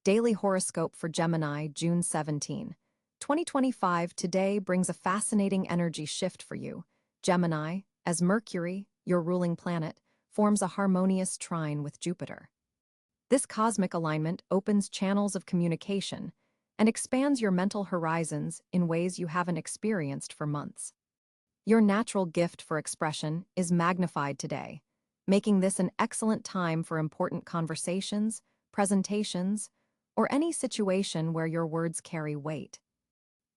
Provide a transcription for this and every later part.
Daily Horoscope for Gemini, June 17, 2025. Today brings a fascinating energy shift for you, Gemini, as Mercury, your ruling planet, forms a harmonious trine with Jupiter. This cosmic alignment opens channels of communication and expands your mental horizons in ways you haven't experienced for months. Your natural gift for expression is magnified today, making this an excellent time for important conversations, presentations, or any situation where your words carry weight.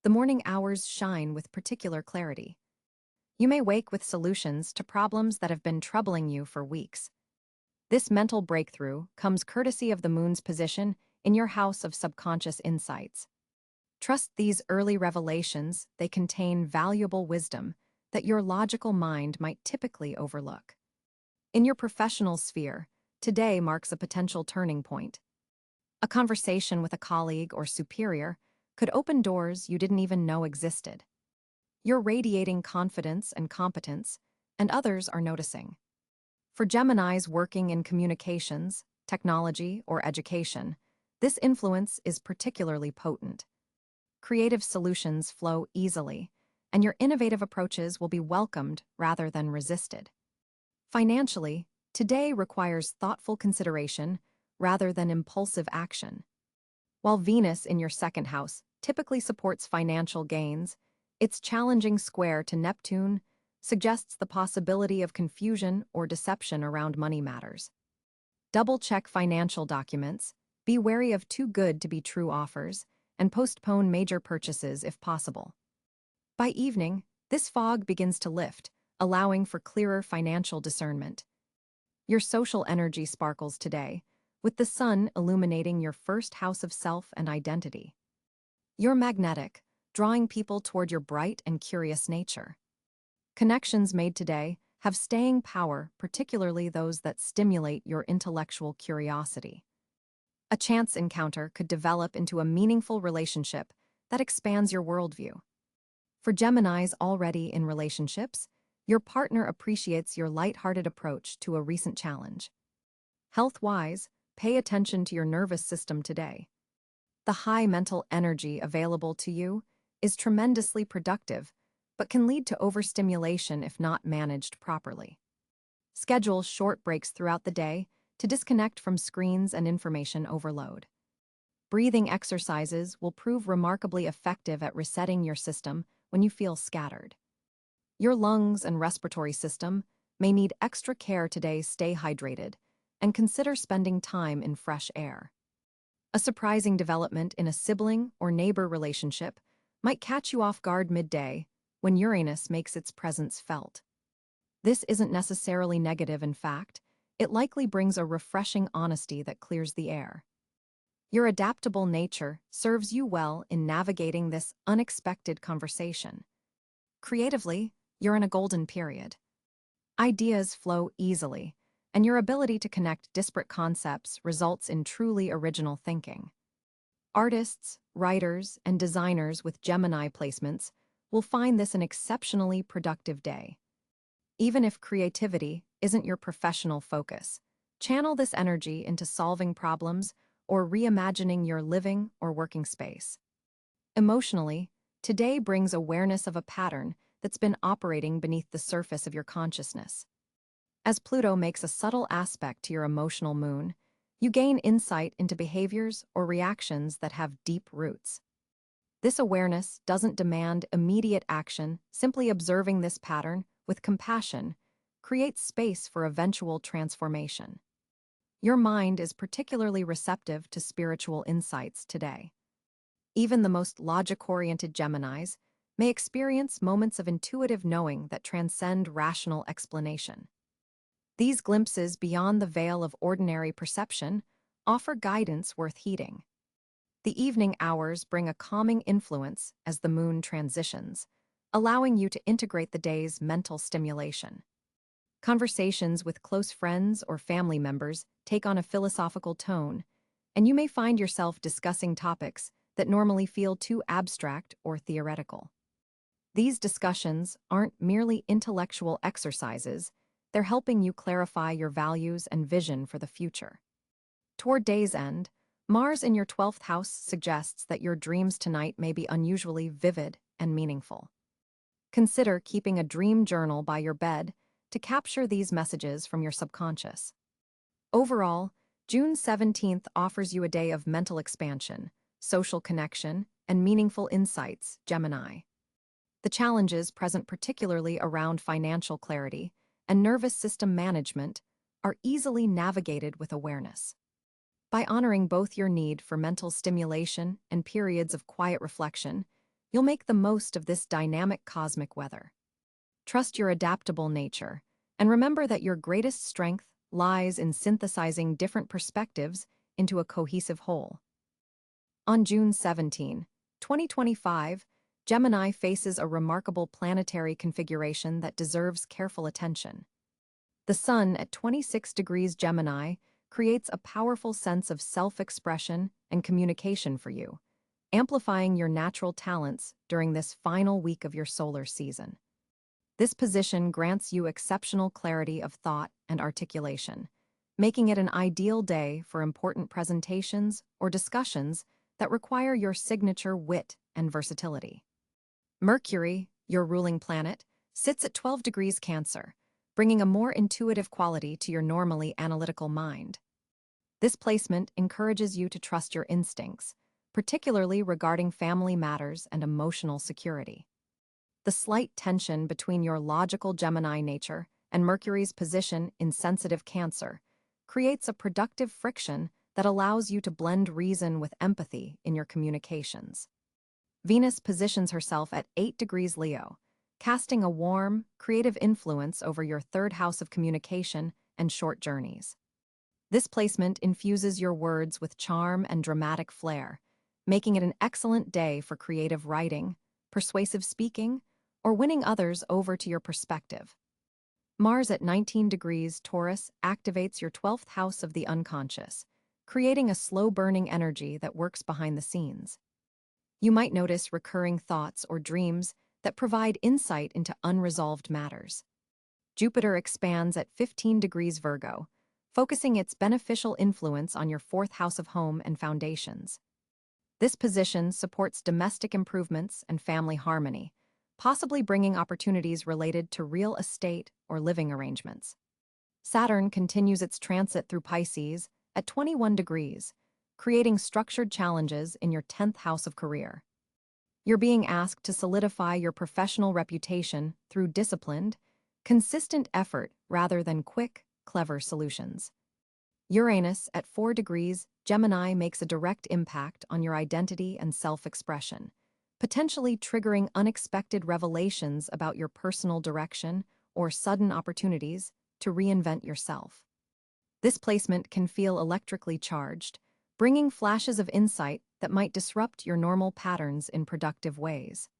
The morning hours shine with particular clarity. You may wake with solutions to problems that have been troubling you for weeks. This mental breakthrough comes courtesy of the moon's position in your house of subconscious insights. Trust these early revelations; they contain valuable wisdom that your logical mind might typically overlook. In your professional sphere, today marks a potential turning point. A conversation with a colleague or superior could open doors you didn't even know existed. You're radiating confidence and competence, and others are noticing. For Geminis working in communications, technology, or education, this influence is particularly potent. Creative solutions flow easily, and your innovative approaches will be welcomed rather than resisted. Financially, today requires thoughtful consideration rather than impulsive action. While Venus in your second house typically supports financial gains, its challenging square to Neptune suggests the possibility of confusion or deception around money matters. Double-check financial documents, be wary of too good to be true offers, and postpone major purchases if possible. By evening, this fog begins to lift, allowing for clearer financial discernment. Your social energy sparkles today, with the sun illuminating your first house of self and identity. You're magnetic, drawing people toward your bright and curious nature. Connections made today have staying power, particularly those that stimulate your intellectual curiosity. A chance encounter could develop into a meaningful relationship that expands your worldview. For Geminis already in relationships, your partner appreciates your lighthearted approach to a recent challenge. Health-wise, pay attention to your nervous system today. The high mental energy available to you is tremendously productive, but can lead to overstimulation if not managed properly. Schedule short breaks throughout the day to disconnect from screens and information overload. Breathing exercises will prove remarkably effective at resetting your system when you feel scattered. Your lungs and respiratory system may need extra care today. Stay hydrated and consider spending time in fresh air. A surprising development in a sibling or neighbor relationship might catch you off guard midday when Uranus makes its presence felt. This isn't necessarily negative. In fact, it likely brings a refreshing honesty that clears the air. Your adaptable nature serves you well in navigating this unexpected conversation. Creatively, you're in a golden period. Ideas flow easily, and your ability to connect disparate concepts results in truly original thinking. Artists, writers, and designers with Gemini placements will find this an exceptionally productive day. Even if creativity isn't your professional focus, channel this energy into solving problems or reimagining your living or working space. Emotionally, today brings awareness of a pattern that's been operating beneath the surface of your consciousness. As Pluto makes a subtle aspect to your emotional moon, you gain insight into behaviors or reactions that have deep roots. This awareness doesn't demand immediate action. Simply observing this pattern with compassion creates space for eventual transformation. Your mind is particularly receptive to spiritual insights today. Even the most logic-oriented Geminis may experience moments of intuitive knowing that transcend rational explanation. These glimpses beyond the veil of ordinary perception offer guidance worth heeding. The evening hours bring a calming influence as the moon transitions, allowing you to integrate the day's mental stimulation. Conversations with close friends or family members take on a philosophical tone, and you may find yourself discussing topics that normally feel too abstract or theoretical. These discussions aren't merely intellectual exercises; they're helping you clarify your values and vision for the future. Toward day's end, Mars in your 12th house suggests that your dreams tonight may be unusually vivid and meaningful. Consider keeping a dream journal by your bed to capture these messages from your subconscious. Overall, June 17th offers you a day of mental expansion, social connection, and meaningful insights, Gemini. The challenges present particularly around financial clarity and nervous system management are easily navigated with awareness. By honoring both your need for mental stimulation and periods of quiet reflection, you'll make the most of this dynamic cosmic weather. Trust your adaptable nature, and remember that your greatest strength lies in synthesizing different perspectives into a cohesive whole. On June 17, 2025, Gemini faces a remarkable planetary configuration that deserves careful attention. The Sun at 26 degrees Gemini creates a powerful sense of self-expression and communication for you, amplifying your natural talents during this final week of your solar season. This position grants you exceptional clarity of thought and articulation, making it an ideal day for important presentations or discussions that require your signature wit and versatility. Mercury, your ruling planet, sits at 12 degrees Cancer, bringing a more intuitive quality to your normally analytical mind. This placement encourages you to trust your instincts, particularly regarding family matters and emotional security. The slight tension between your logical Gemini nature and Mercury's position in sensitive Cancer creates a productive friction that allows you to blend reason with empathy in your communications. Venus positions herself at 8 degrees Leo, casting a warm, creative influence over your third house of communication and short journeys. This placement infuses your words with charm and dramatic flair, making it an excellent day for creative writing, persuasive speaking, or winning others over to your perspective. Mars at 19 degrees Taurus activates your 12th house of the unconscious, creating a slow-burning energy that works behind the scenes. You might notice recurring thoughts or dreams that provide insight into unresolved matters. Jupiter expands at 15 degrees Virgo, focusing its beneficial influence on your 4th house of home and foundations. This position supports domestic improvements and family harmony, possibly bringing opportunities related to real estate or living arrangements. Saturn continues its transit through Pisces at 21 degrees, creating structured challenges in your 10th house of career. You're being asked to solidify your professional reputation through disciplined, consistent effort rather than quick, clever solutions. Uranus at 4 degrees Gemini makes a direct impact on your identity and self-expression, potentially triggering unexpected revelations about your personal direction or sudden opportunities to reinvent yourself. This placement can feel electrically charged, bringing flashes of insight that might disrupt your normal patterns in productive ways.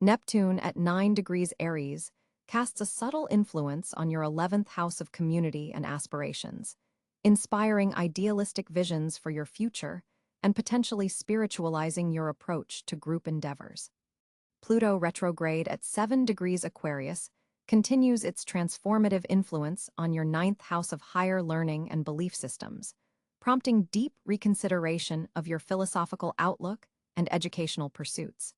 Neptune at 9 degrees Aries casts a subtle influence on your 11th house of community and aspirations, inspiring idealistic visions for your future and potentially spiritualizing your approach to group endeavors. Pluto retrograde at 7 degrees Aquarius continues its transformative influence on your 9th house of higher learning and belief systems, prompting deep reconsideration of your philosophical outlook and educational pursuits.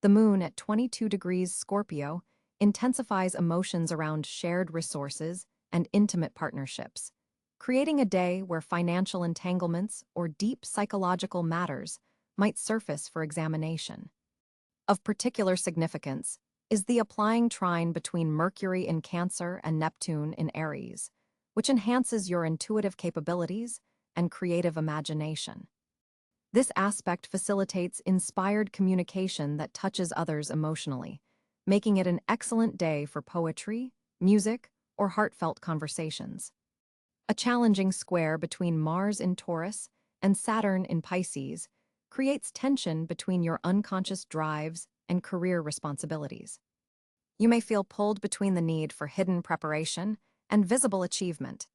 The moon at 22 degrees Scorpio intensifies emotions around shared resources and intimate partnerships, creating a day where financial entanglements or deep psychological matters might surface for examination. Of particular significance is the applying trine between Mercury in Cancer and Neptune in Aries, which enhances your intuitive capabilities and creative imagination. This aspect facilitates inspired communication that touches others emotionally, making it an excellent day for poetry, music, or heartfelt conversations. A challenging square between Mars in Taurus and Saturn in Pisces creates tension between your unconscious drives and career responsibilities. You may feel pulled between the need for hidden preparation and visible achievement.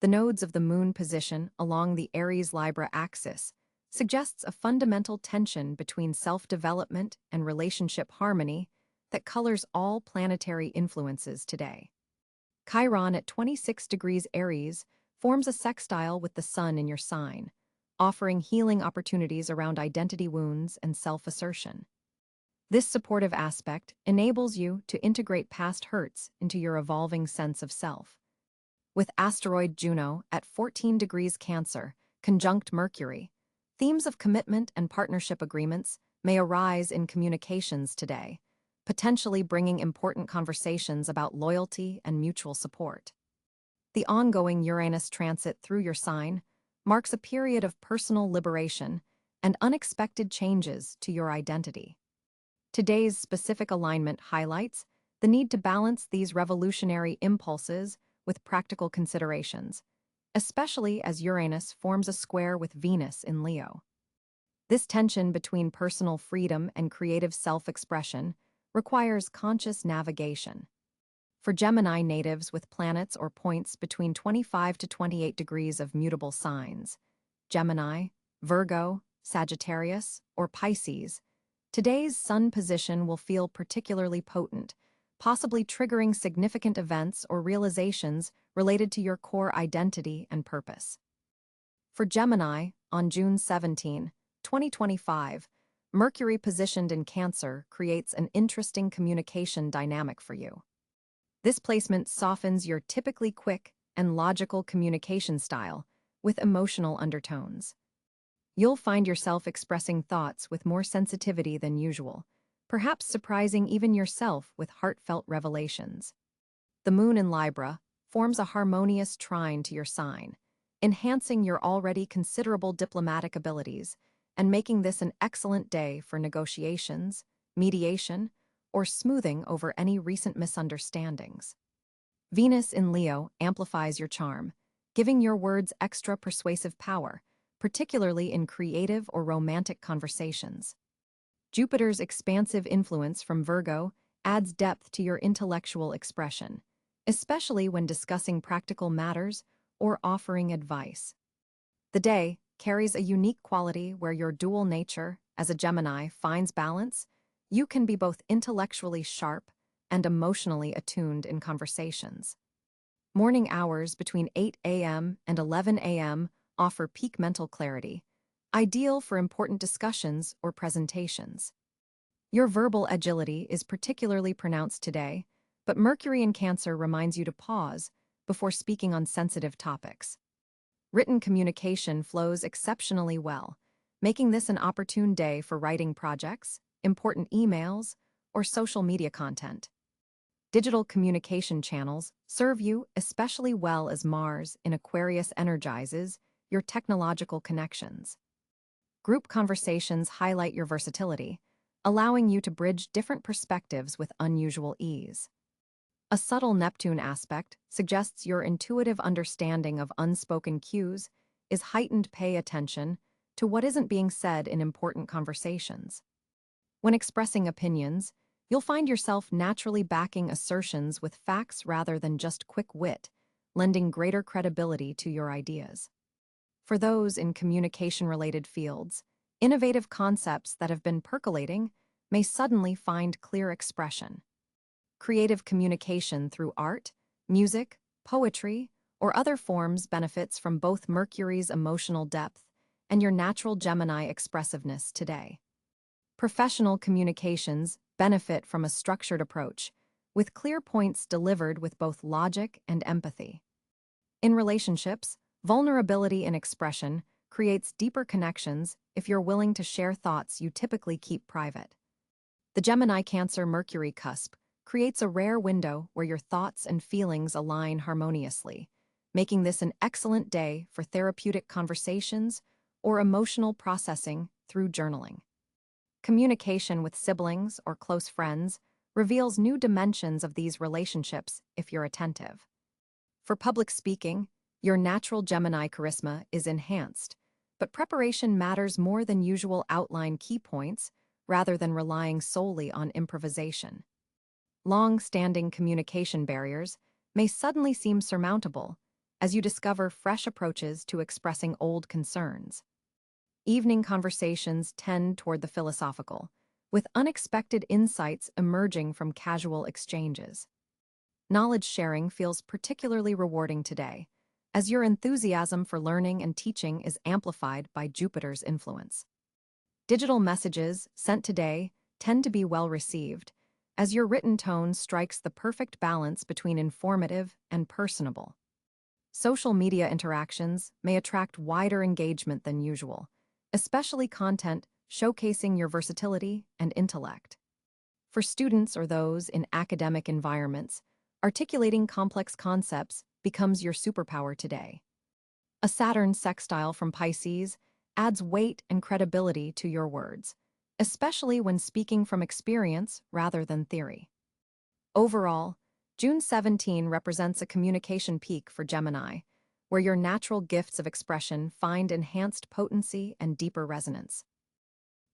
The nodes of the moon position along the Aries-Libra axis suggests a fundamental tension between self-development and relationship harmony that colors all planetary influences today. Chiron at 26 degrees Aries forms a sextile with the sun in your sign, offering healing opportunities around identity wounds and self-assertion. This supportive aspect enables you to integrate past hurts into your evolving sense of self. With asteroid Juno at 14 degrees Cancer, conjunct Mercury, themes of commitment and partnership agreements may arise in communications today, potentially bringing important conversations about loyalty and mutual support. The ongoing Uranus transit through your sign marks a period of personal liberation and unexpected changes to your identity. Today's specific alignment highlights the need to balance these revolutionary impulses with practical considerations, especially as Uranus forms a square with Venus in Leo. This tension between personal freedom and creative self-expression requires conscious navigation. For Gemini natives with planets or points between 25 to 28 degrees of mutable signs, Gemini, Virgo, Sagittarius, or Pisces, today's sun position will feel particularly potent, possibly triggering significant events or realizations related to your core identity and purpose. For Gemini, on June 17, 2025, Mercury positioned in Cancer creates an interesting communication dynamic for you. This placement softens your typically quick and logical communication style with emotional undertones. You'll find yourself expressing thoughts with more sensitivity than usual, perhaps surprising even yourself with heartfelt revelations. The moon in Libra forms a harmonious trine to your sign, enhancing your already considerable diplomatic abilities and making this an excellent day for negotiations, mediation, or smoothing over any recent misunderstandings. Venus in Leo amplifies your charm, giving your words extra persuasive power, particularly in creative or romantic conversations. Jupiter's expansive influence from Virgo adds depth to your intellectual expression, especially when discussing practical matters or offering advice. The day carries a unique quality where your dual nature, as a Gemini, finds balance. You can be both intellectually sharp and emotionally attuned in conversations. Morning hours between 8 a.m. and 11 a.m. offer peak mental clarity, ideal for important discussions or presentations. Your verbal agility is particularly pronounced today, but Mercury in Cancer reminds you to pause before speaking on sensitive topics. Written communication flows exceptionally well, making this an opportune day for writing projects, important emails, or social media content. Digital communication channels serve you especially well as Mars in Aquarius energizes your technological connections. Group conversations highlight your versatility, allowing you to bridge different perspectives with unusual ease. A subtle Neptune aspect suggests your intuitive understanding of unspoken cues is heightened. Pay attention to what isn't being said in important conversations. When expressing opinions, you'll find yourself naturally backing assertions with facts rather than just quick wit, lending greater credibility to your ideas. For those in communication-related fields, innovative concepts that have been percolating may suddenly find clear expression. Creative communication through art, music, poetry, or other forms benefits from both Mercury's emotional depth and your natural Gemini expressiveness today. Professional communications benefit from a structured approach, with clear points delivered with both logic and empathy. In relationships, vulnerability in expression creates deeper connections if you're willing to share thoughts you typically keep private. The Gemini-Cancer-Mercury cusp creates a rare window where your thoughts and feelings align harmoniously, making this an excellent day for therapeutic conversations or emotional processing through journaling. Communication with siblings or close friends reveals new dimensions of these relationships if you're attentive. For public speaking, your natural Gemini charisma is enhanced, but preparation matters more than usual. Outline key points rather than relying solely on improvisation. Long-standing communication barriers may suddenly seem surmountable as you discover fresh approaches to expressing old concerns. Evening conversations tend toward the philosophical, with unexpected insights emerging from casual exchanges. Knowledge sharing feels particularly rewarding today, as your enthusiasm for learning and teaching is amplified by Jupiter's influence. Digital messages sent today tend to be well received, as your written tone strikes the perfect balance between informative and personable. Social media interactions may attract wider engagement than usual, especially content showcasing your versatility and intellect. For students or those in academic environments, articulating complex concepts becomes your superpower today. A Saturn sextile from Pisces adds weight and credibility to your words, especially when speaking from experience rather than theory. Overall, June 17 represents a communication peak for Gemini, where your natural gifts of expression find enhanced potency and deeper resonance.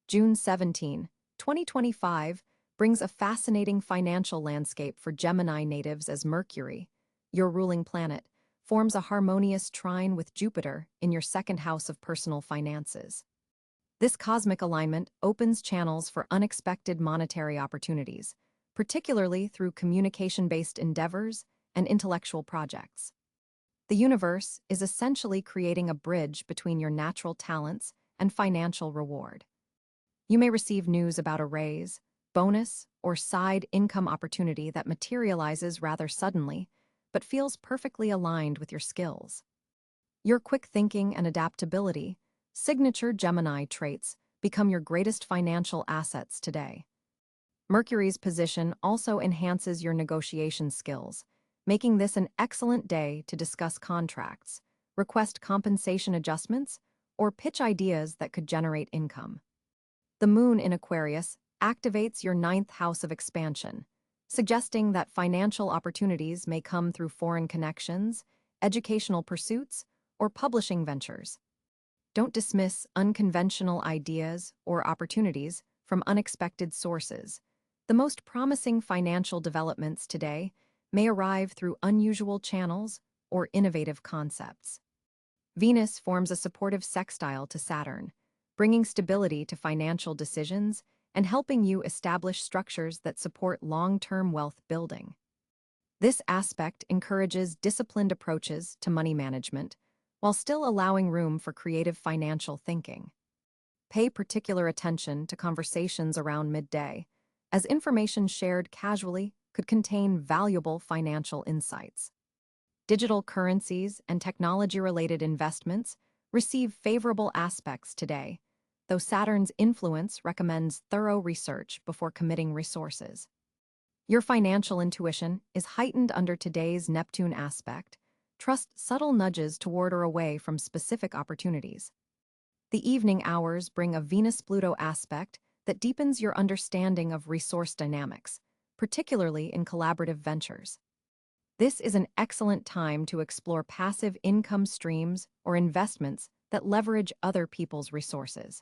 June 17, 2025, brings a fascinating financial landscape for Gemini natives as Mercury, your ruling planet, forms a harmonious trine with Jupiter in your second house of personal finances. This cosmic alignment opens channels for unexpected monetary opportunities, particularly through communication-based endeavors and intellectual projects. The universe is essentially creating a bridge between your natural talents and financial reward. You may receive news about a raise, bonus, or side income opportunity that materializes rather suddenly, but feels perfectly aligned with your skills. Your quick thinking and adaptability, signature Gemini traits, become your greatest financial assets today. Mercury's position also enhances your negotiation skills, making this an excellent day to discuss contracts, request compensation adjustments, or pitch ideas that could generate income. The moon in Aquarius activates your ninth house of expansion, suggesting that financial opportunities may come through foreign connections, educational pursuits, or publishing ventures. Don't dismiss unconventional ideas or opportunities from unexpected sources. The most promising financial developments today may arrive through unusual channels or innovative concepts. Venus forms a supportive sextile to Saturn, bringing stability to financial decisions and helping you establish structures that support long-term wealth building. This aspect encourages disciplined approaches to money management, while still allowing room for creative financial thinking. Pay particular attention to conversations around midday, as information shared casually could contain valuable financial insights. Digital currencies and technology-related investments receive favorable aspects today, though Saturn's influence recommends thorough research before committing resources. Your financial intuition is heightened under today's Neptune aspect. Trust subtle nudges toward or away from specific opportunities. The evening hours bring a Venus-Pluto aspect that deepens your understanding of resource dynamics, particularly in collaborative ventures. This is an excellent time to explore passive income streams or investments that leverage other people's resources.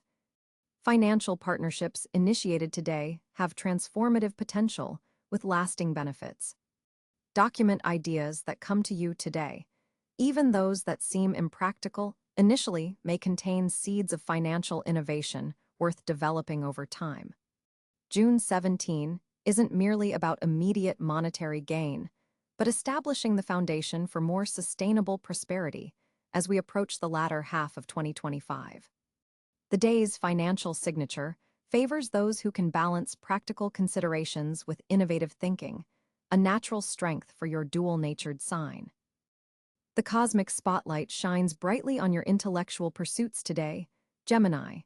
Financial partnerships initiated today have transformative potential with lasting benefits. Document ideas that come to you today. Even those that seem impractical initially may contain seeds of financial innovation worth developing over time. June 17 isn't merely about immediate monetary gain, but establishing the foundation for more sustainable prosperity as we approach the latter half of 2025. The day's financial signature favors those who can balance practical considerations with innovative thinking, a natural strength for your dual-natured sign. The cosmic spotlight shines brightly on your intellectual pursuits today, Gemini.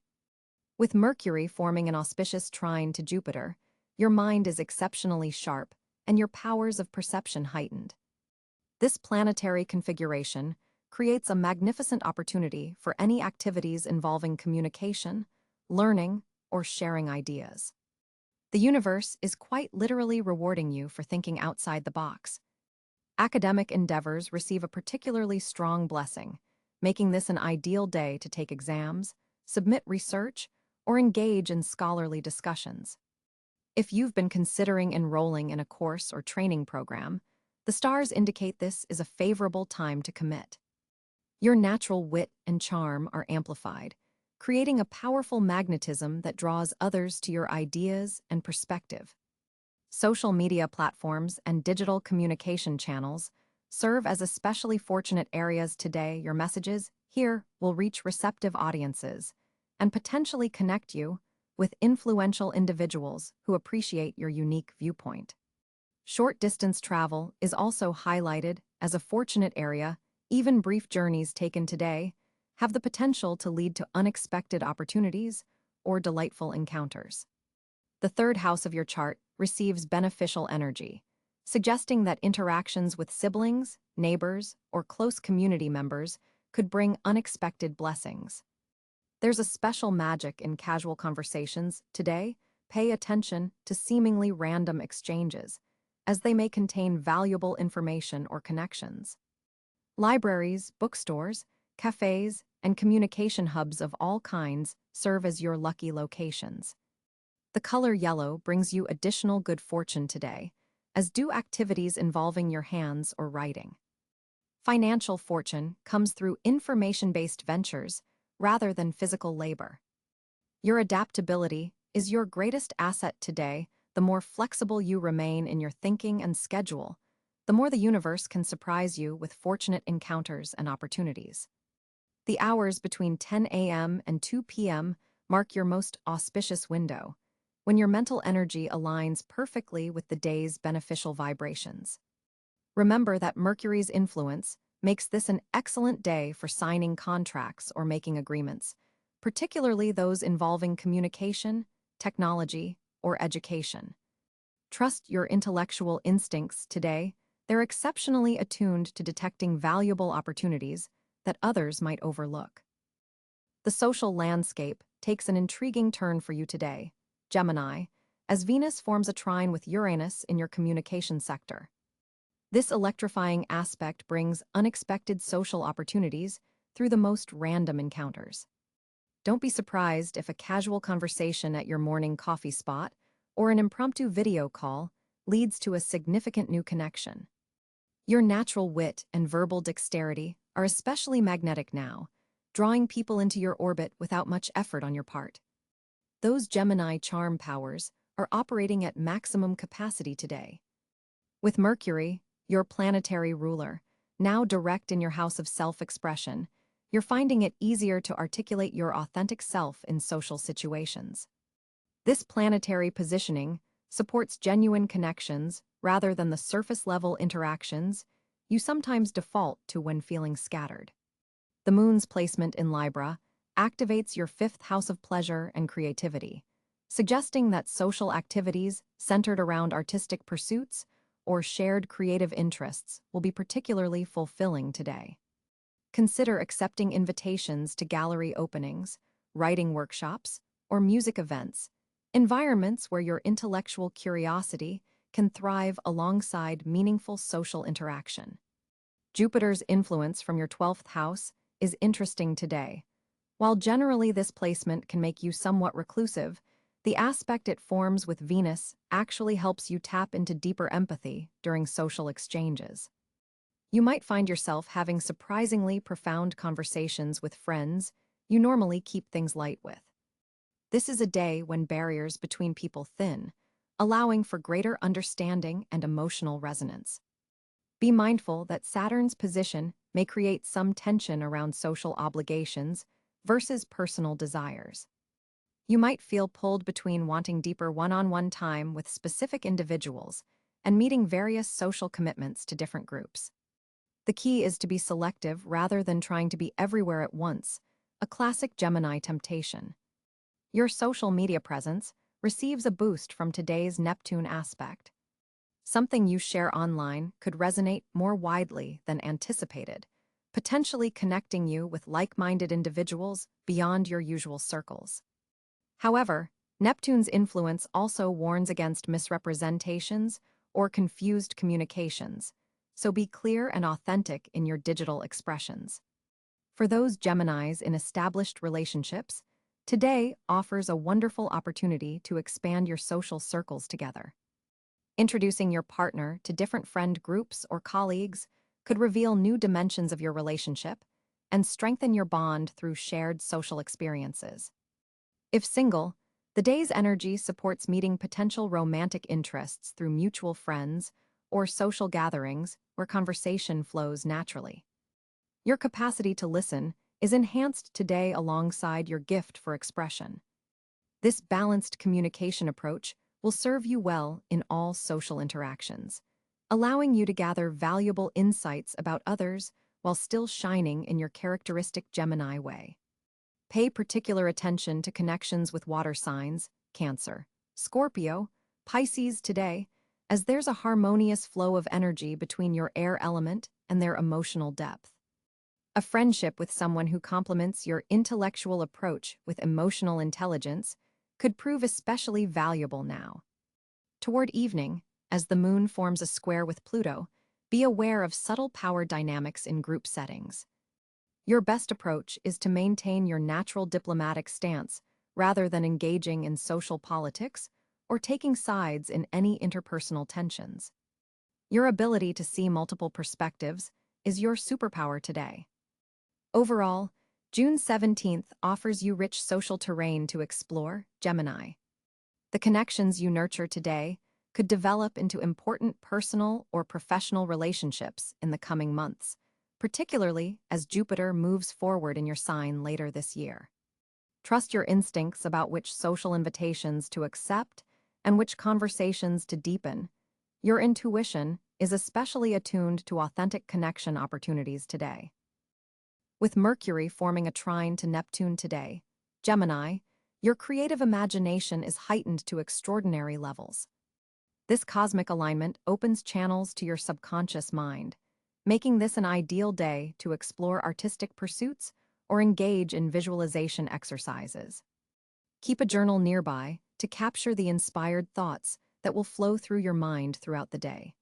With Mercury forming an auspicious trine to Jupiter, your mind is exceptionally sharp and your powers of perception heightened. This planetary configuration creates a magnificent opportunity for any activities involving communication, learning, or sharing ideas. The universe is quite literally rewarding you for thinking outside the box. Academic endeavors receive a particularly strong blessing, making this an ideal day to take exams, submit research, or engage in scholarly discussions. If you've been considering enrolling in a course or training program, the stars indicate this is a favorable time to commit. Your natural wit and charm are amplified, creating a powerful magnetism that draws others to your ideas and perspective. Social media platforms and digital communication channels serve as especially fortunate areas today. Your messages here will reach receptive audiences and potentially connect you with influential individuals who appreciate your unique viewpoint. Short distance travel is also highlighted as a fortunate area. Even brief journeys taken today have the potential to lead to unexpected opportunities or delightful encounters. The third house of your chart receives beneficial energy, suggesting that interactions with siblings, neighbors, or close community members could bring unexpected blessings. There's a special magic in casual conversations today. Pay attention to seemingly random exchanges, as they may contain valuable information or connections. Libraries, bookstores, cafes, and communication hubs of all kinds serve as your lucky locations. The color yellow brings you additional good fortune today, as do activities involving your hands or writing. Financial fortune comes through information-based ventures rather than physical labor. Your adaptability is your greatest asset today. The more flexible you remain in your thinking and schedule, the more the universe can surprise you with fortunate encounters and opportunities. The hours between 10 a.m. and 2 p.m. mark your most auspicious window, when your mental energy aligns perfectly with the day's beneficial vibrations. Remember that Mercury's influence makes this an excellent day for signing contracts or making agreements, particularly those involving communication, technology, or education. Trust your intellectual instincts today. They're exceptionally attuned to detecting valuable opportunities that others might overlook. The social landscape takes an intriguing turn for you today, Gemini, as Venus forms a trine with Uranus in your communication sector. This electrifying aspect brings unexpected social opportunities through the most random encounters. Don't be surprised if a casual conversation at your morning coffee spot or an impromptu video call leads to a significant new connection. Your natural wit and verbal dexterity are especially magnetic now, drawing people into your orbit without much effort on your part. Those Gemini charm powers are operating at maximum capacity today. With Mercury, your planetary ruler, now direct in your house of self-expression, you're finding it easier to articulate your authentic self in social situations. This planetary positioning supports genuine connections rather than the surface-level interactions you sometimes default to when feeling scattered. The moon's placement in Libra activates your fifth house of pleasure and creativity, suggesting that social activities centered around artistic pursuits or shared creative interests will be particularly fulfilling today. Consider accepting invitations to gallery openings, writing workshops, or music events, environments where your intellectual curiosity can thrive alongside meaningful social interaction. Jupiter's influence from your 12th house is interesting today. While generally this placement can make you somewhat reclusive, the aspect it forms with Venus actually helps you tap into deeper empathy during social exchanges. You might find yourself having surprisingly profound conversations with friends you normally keep things light with. This is a day when barriers between people thin, allowing for greater understanding and emotional resonance. Be mindful that Saturn's position may create some tension around social obligations versus personal desires. You might feel pulled between wanting deeper one-on-one time with specific individuals and meeting various social commitments to different groups. The key is to be selective rather than trying to be everywhere at once, a classic Gemini temptation. Your social media presence receives a boost from today's Neptune aspect. Something you share online could resonate more widely than anticipated, potentially connecting you with like-minded individuals beyond your usual circles. However, Neptune's influence also warns against misrepresentations or confused communications, so be clear and authentic in your digital expressions. For those Geminis in established relationships, today offers a wonderful opportunity to expand your social circles together. Introducing your partner to different friend groups or colleagues could reveal new dimensions of your relationship and strengthen your bond through shared social experiences. If single, the day's energy supports meeting potential romantic interests through mutual friends or social gatherings where conversation flows naturally. Your capacity to listen is enhanced today alongside your gift for expression. This balanced communication approach will serve you well in all social interactions, allowing you to gather valuable insights about others while still shining in your characteristic Gemini way. Pay particular attention to connections with water signs, Cáncer, Scorpio, Pisces today, as there's a harmonious flow of energy between your air element and their emotional depth. A friendship with someone who complements your intellectual approach with emotional intelligence could prove especially valuable now. Toward evening, as the moon forms a square with Pluto, be aware of subtle power dynamics in group settings. Your best approach is to maintain your natural diplomatic stance rather than engaging in social politics or taking sides in any interpersonal tensions. Your ability to see multiple perspectives is your superpower today. Overall, June 17th offers you rich social terrain to explore, Gemini. The connections you nurture today could develop into important personal or professional relationships in the coming months, particularly as Jupiter moves forward in your sign later this year. Trust your instincts about which social invitations to accept and which conversations to deepen. Your intuition is especially attuned to authentic connection opportunities today. With Mercury forming a trine to Neptune today, Gemini, your creative imagination is heightened to extraordinary levels. This cosmic alignment opens channels to your subconscious mind, making this an ideal day to explore artistic pursuits or engage in visualization exercises. Keep a journal nearby to capture the inspired thoughts that will flow through your mind throughout the day.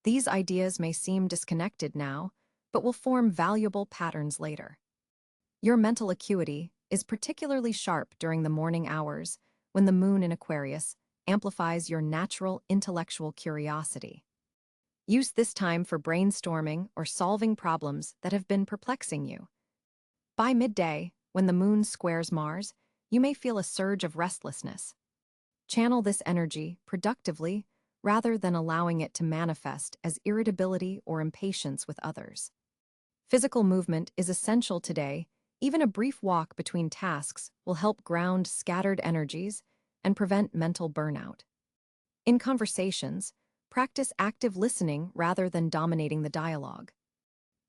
These ideas may seem disconnected now, but will form valuable patterns later. Your mental acuity is particularly sharp during the morning hours when the moon in Aquarius amplifies your natural intellectual curiosity. Use this time for brainstorming or solving problems that have been perplexing you. By midday, when the moon squares Mars, you may feel a surge of restlessness. Channel this energy productively rather than allowing it to manifest as irritability or impatience with others. Physical movement is essential today. Even a brief walk between tasks will help ground scattered energies and prevent mental burnout. In conversations, practice active listening rather than dominating the dialogue.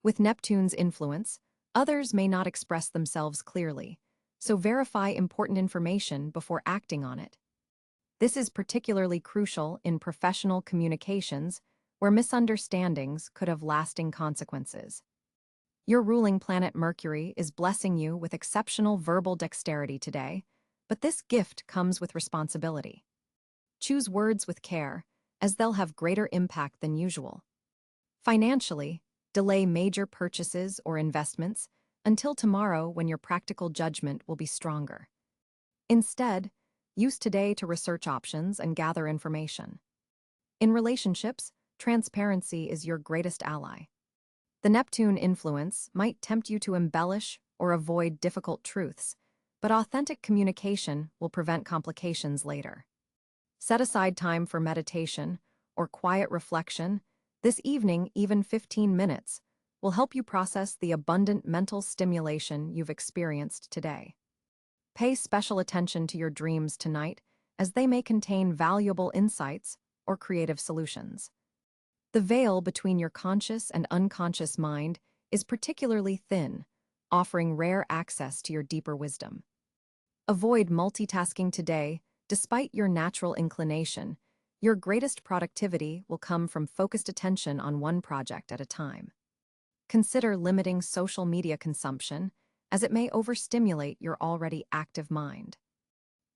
With Neptune's influence, others may not express themselves clearly, so verify important information before acting on it. This is particularly crucial in professional communications where misunderstandings could have lasting consequences. Your ruling planet Mercury is blessing you with exceptional verbal dexterity today, but this gift comes with responsibility. Choose words with care, as they'll have greater impact than usual. Financially, delay major purchases or investments until tomorrow when your practical judgment will be stronger. Instead, use today to research options and gather information. In relationships, transparency is your greatest ally. The Neptune influence might tempt you to embellish or avoid difficult truths, but authentic communication will prevent complications later. Set aside time for meditation or quiet reflection. This evening, even 15 minutes, will help you process the abundant mental stimulation you've experienced today. Pay special attention to your dreams tonight, as they may contain valuable insights or creative solutions. The veil between your conscious and unconscious mind is particularly thin, offering rare access to your deeper wisdom. Avoid multitasking today. Despite your natural inclination, your greatest productivity will come from focused attention on one project at a time. Consider limiting social media consumption, as it may overstimulate your already active mind.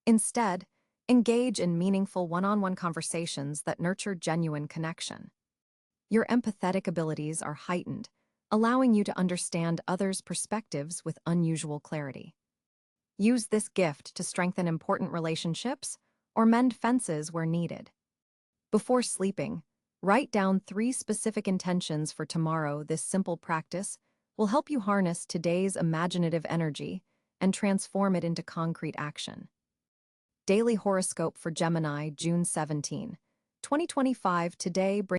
Instead, engage in meaningful one-on-one conversations that nurture genuine connection. Your empathetic abilities are heightened, allowing you to understand others' perspectives with unusual clarity. Use this gift to strengthen important relationships or mend fences where needed. Before sleeping, write down 3 specific intentions for tomorrow. This simple practice will help you harness today's imaginative energy and transform it into concrete action. Daily Horoscope for Gemini, June 17, 2025. Today brings